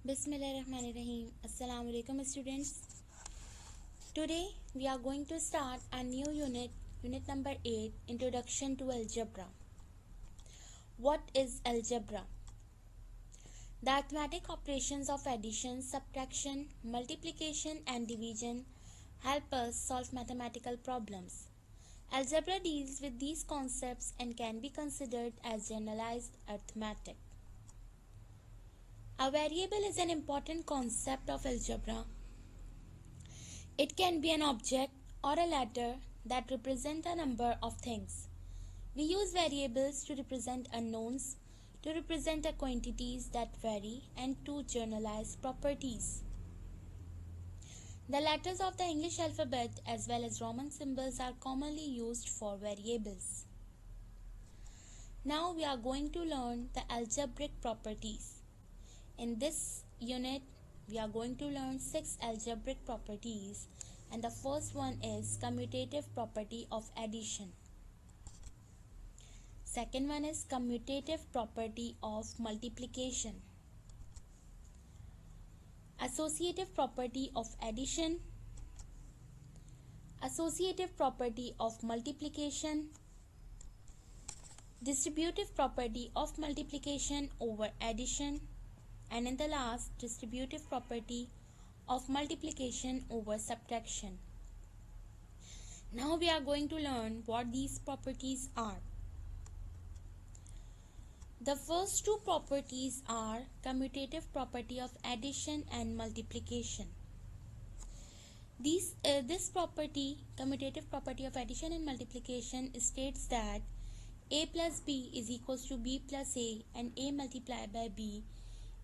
Bismillahirrahmanirrahim. Assalamu alaikum students. Today we are going to start a new unit number 8, Introduction to Algebra. What is algebra? The arithmetic operations of addition, subtraction, multiplication and division help us solve mathematical problems. Algebra deals with these concepts and can be considered as generalized arithmetic. A variable is an important concept of algebra. It can be an object or a letter that represent a number of things. We use variables to represent unknowns, to represent quantities that vary, and to generalize properties. The letters of the English alphabet as well as Roman symbols are commonly used for variables. Now we are going to learn the algebraic properties. In this unit, we are going to learn 6 algebraic properties, and the first one is commutative property of addition. Second one is commutative property of multiplication. Associative property of addition, associative property of multiplication, distributive property of multiplication over addition, and in the last, distributive property of multiplication over subtraction. Now we are going to learn what these properties are. The first two properties are commutative property of addition and multiplication. This property, commutative property of addition and multiplication, states that a plus b is equals to b plus a, and a multiplied by b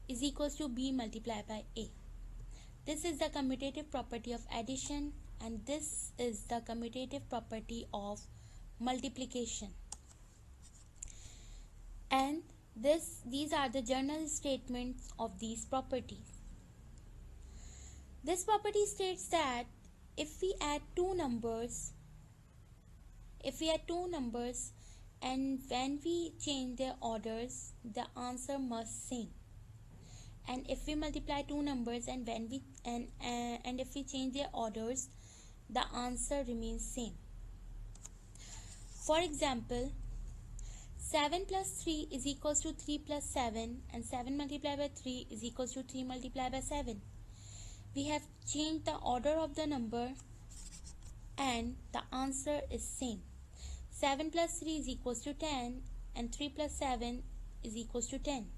is equals to b multiplied by a. This is the commutative property of addition, and this is the commutative property of multiplication. And these are the general statements of these properties. This property states that if we add two numbers and when we change their orders, the answer must same. And if we multiply two numbers and if we change their orders, the answer remains same. For example, 7 plus 3 is equals to 3 plus 7, and 7 multiplied by 3 is equals to 3 multiplied by 7. We have changed the order of the number and the answer is same. 7 plus 3 is equals to 10, and 3 plus 7 is equals to 10.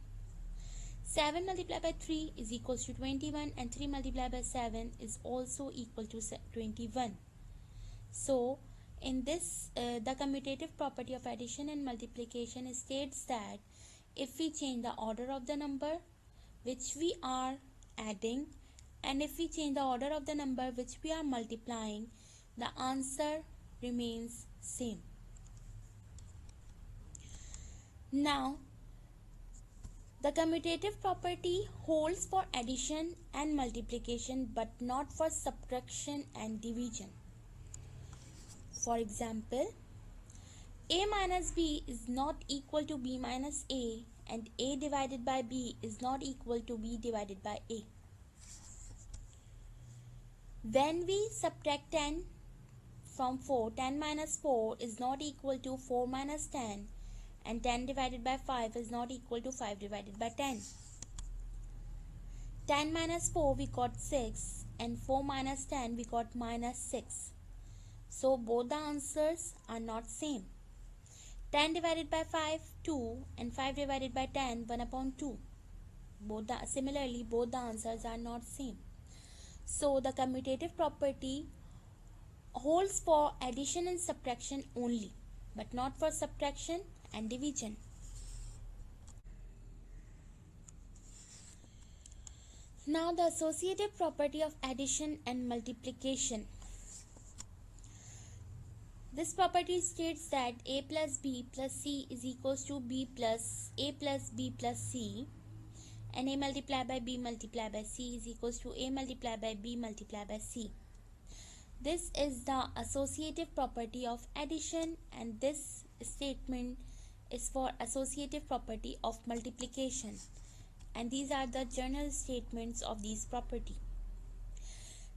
7 multiplied by 3 is equals to 21, and 3 multiplied by 7 is also equal to 21. So, in this, the commutative property of addition and multiplication states that if we change the order of the number which we are adding, and if we change the order of the number which we are multiplying, the answer remains same. Now, the commutative property holds for addition and multiplication but not for subtraction and division. For example, a minus b is not equal to b minus a, and a divided by b is not equal to b divided by a. When we subtract 10 from 4, 10 minus 4 is not equal to 4 minus 10, and 10 divided by 5 is not equal to 5 divided by 10. 10 minus 4 we got 6, and 4 minus 10 we got minus 6. So both the answers are not same. 10 divided by 5, 2, and 5 divided by 10, 1 upon 2. Similarly, both the answers are not same. So the commutative property holds for addition and subtraction only, but not for subtraction and division. Now the associative property of addition and multiplication. This property states that a plus b plus c is equals to b plus a plus b plus c, and a multiplied by b multiplied by c is equals to a multiplied by b multiplied by c. This is the associative property of addition, and this statement is for associative property of multiplication. and these are the general statements of these property.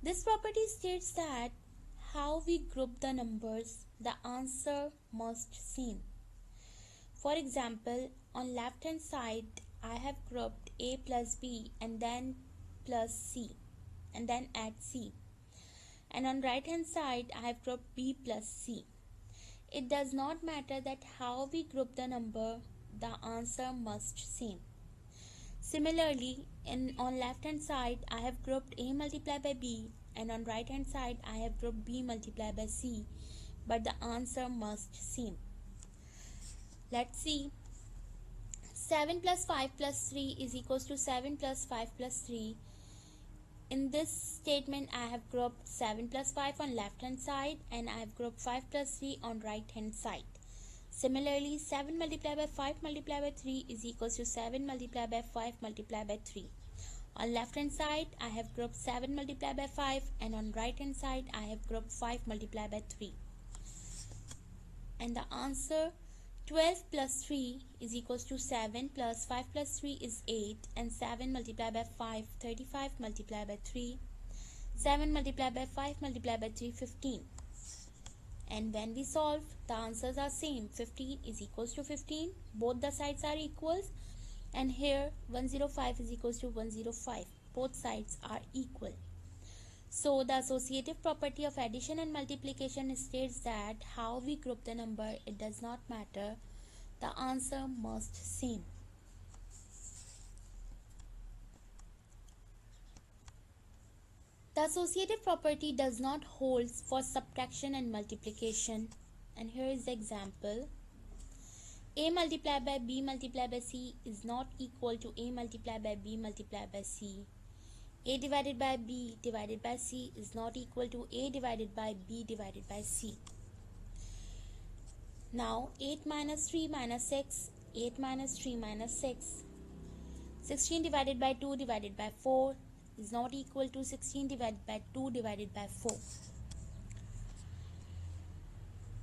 This property states that how we group the numbers, the answer must same. For example, on left hand side I have grouped a plus b and then plus c and then add c, and on right hand side I have grouped b plus c. It does not matter that how we group the number, the answer must same. Similarly, on left hand side I have grouped a multiplied by b, and on right hand side I have grouped b multiplied by c, but the answer must same. Let's see. 7 plus 5 plus 3 is equals to 7 plus 5 plus 3. In this statement I have grouped 7 plus 5 on left hand side and I have grouped 5 plus 3 on right hand side. Similarly, 7 multiplied by 5 multiplied by 3 is equals to 7 multiplied by 5 multiplied by 3. On left hand side I have grouped 7 multiplied by 5, and on right hand side I have grouped 5 multiplied by 3. And the answer 12 plus 3 is equals to 7 plus 5 plus 3 is 8, and 7 multiplied by 5, 35 multiplied by 3, 7 multiplied by 5 multiplied by 3, 15. And when we solve, the answers are same. 15 is equals to 15, both the sides are equals, and here 105 is equals to 105, both sides are equal. So the associative property of addition and multiplication states that how we group the number, it does not matter, the answer must same. The associative property does not hold for subtraction and multiplication, and here is the example. A multiplied by b multiplied by c is not equal to a multiplied by b multiplied by c. A divided by b divided by c is not equal to a divided by b divided by c. Now 8 minus 3 minus 6, 8 minus 3 minus 6. 16 divided by 2 divided by 4 is not equal to 16 divided by 2 divided by 4.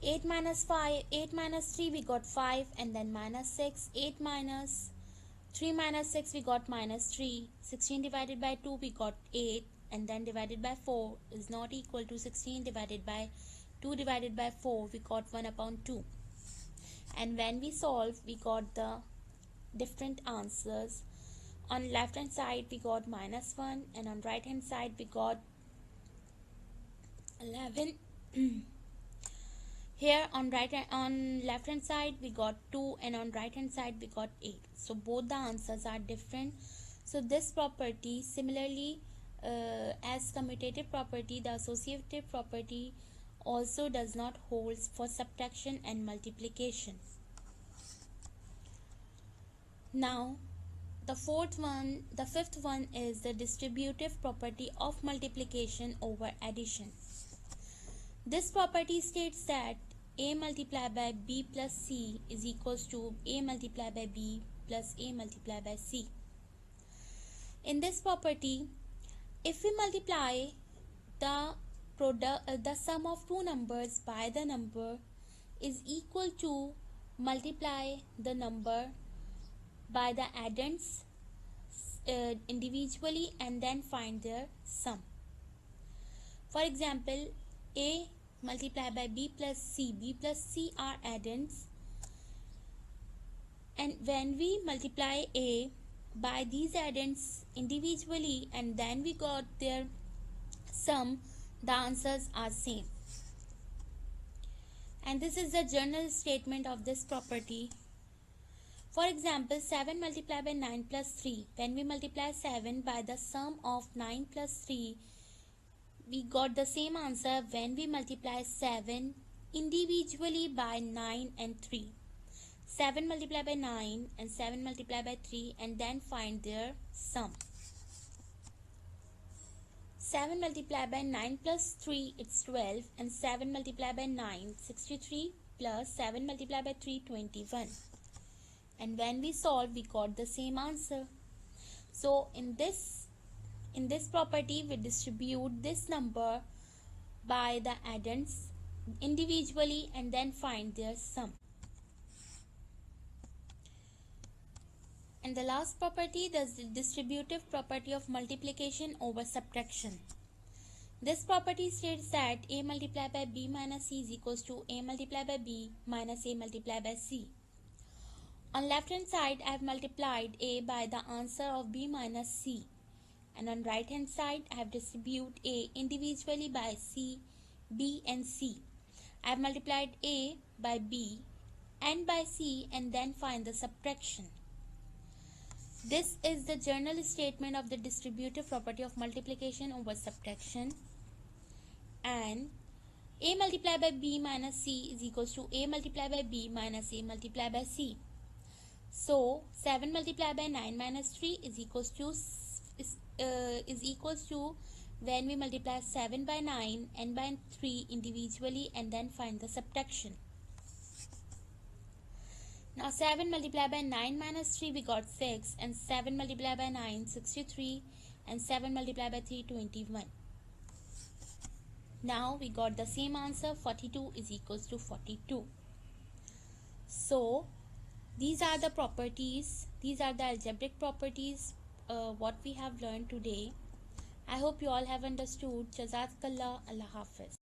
8 minus 5, 8 minus 3 we got 5 and then minus 6. 8 minus 3 minus 6 we got minus 3. 16 divided by 2 we got 8 and then divided by 4 is not equal to 16 divided by 2 divided by 4, we got 1 upon 2. And when we solve, we got the different answers. On left hand side we got minus 1 and on right hand side we got 11. Here on left hand side we got 2 and on right hand side we got 8. So both the answers are different. So this property, similarly as commutative property, the associative property also does not hold for subtraction and multiplication. Now the fifth one is the distributive property of multiplication over addition. This property states that a multiplied by b plus c is equals to a multiplied by b plus a multiplied by c. In this property, if we multiply the sum of two numbers by the number is equal to multiply the number by the addends individually and then find their sum. For example, a multiplied by b plus c are addends, and when we multiply a by these addends individually and then we got their sum, the answers are same. And this is the general statement of this property. For example, 7 multiplied by 9 plus 3. When we multiply 7 by the sum of 9 plus 3, we got the same answer when we multiply 7 individually by 9 and 3. 7 multiplied by 9 and 7 multiplied by 3 and then find their sum. 7 multiplied by 9 plus 3, it's 12, and 7 multiplied by 9, 63, plus 7 multiplied by 3, 21. And when we solve, we got the same answer. So in this property, we distribute this number by the addends individually and then find their sum. And the last property, the distributive property of multiplication over subtraction. This property states that a multiplied by b minus c is equals to a multiplied by b minus a multiplied by c. On left hand side, I have multiplied a by the answer of b minus c. And on right hand side, I have distributed a individually by c, b and c. I have multiplied a by b and by c and then find the subtraction. This is the general statement of the distributive property of multiplication over subtraction. And a multiplied by b minus c is equals to a multiplied by b minus a multiplied by c. So 7 multiplied by 9 minus 3 is equals to when we multiply 7 by 9 and by 3 individually and then find the subtraction. Now 7 multiplied by 9 minus 3 we got 6, and 7 multiplied by 9 63, and 7 multiplied by 3 21. Now we got the same answer, 42 is equals to 42. So these are the properties, these are the algebraic properties what we have learned today. I hope you all have understood. Jazakallah. Allah Hafiz.